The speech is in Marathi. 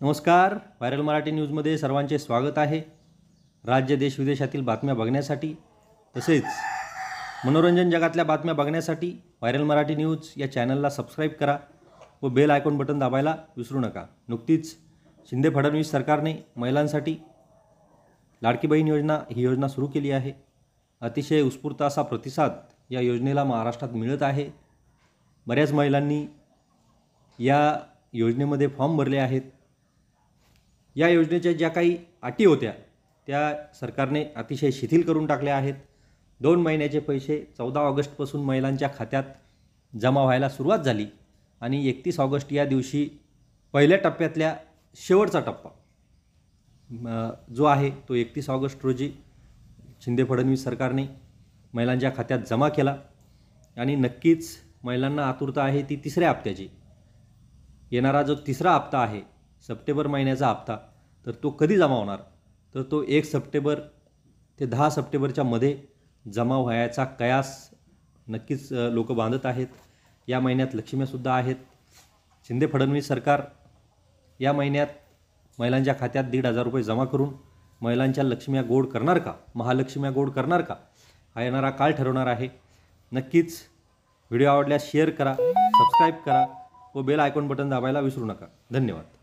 नमस्कार, व्हायरल मराठी न्यूजमध्ये सर्वांचे स्वागत आहे। राज्य देश विदेशातील बातम्या बघण्यासाठी तसेच मनोरंजन जगातल्या बातम्या बघण्यासाठी व्हायरल मराठी न्यूज या चॅनलला सबस्क्राईब करा व बेल आयकॉन बटन दाबायला विसरू नका। नुकतीच शिंदे फडणवीस सरकारने महिलांसाठी लाडकी बहीण योजना ही योजना सुरू केली आहे। अतिशय उत्स्फूर्त असा प्रतिसाद या योजनेला महाराष्ट्रात मिळत आहे। बऱ्याच महिलांनी या योजनेमध्ये फॉर्म भरले आहेत। या योजनेच्या ज्या काही अटी होत्या त्या सरकारने अतिशय शिथिल करून टाकल्या आहेत। 2 महिन्याचे पैसे 14 ऑगस्टपासून महिलांच्या खात्यात जमा व्हायला सुरुवात झाली आणि 31 ऑगस्ट या दिवशी पहिल्या टप्प्यातल्या शेवटचा टप्पा जो आहे तो 31 ऑगस्ट रोजी शिंदे फडणवीस सरकारने महिलांच्या खात्यात जमा केला आणि नक्कीच महिलांना आतुरता आहे ती तिसऱ्या हप्त्याची। येणारा जो तिसरा हप्ता आहे सप्टेंबर महिन्याचा हप्ता तर तो कधी जमा होणार तर तो 1 सप्टेंबर ते 10 सप्टेंबरच्या मध्ये जमा व्हायचा कयास नक्कीच लोक बांधत आहेत। या महिन्यात लक्ष्म्यासुद्धा आहेत। शिंदे फडणवीस सरकार या महिन्यात महिलांच्या खात्यात 1,500 रुपये जमा करून महिलांच्या लक्ष्म्या गोड करणार का, महालक्ष्म्या गोड करणार का, हा येणारा काळ ठरवणार आहे। नक्कीच व्हिडिओ आवडल्यास शेअर करा, सबस्क्राईब करा व बेल आयकॉन बटन दाबायला विसरू नका। धन्यवाद।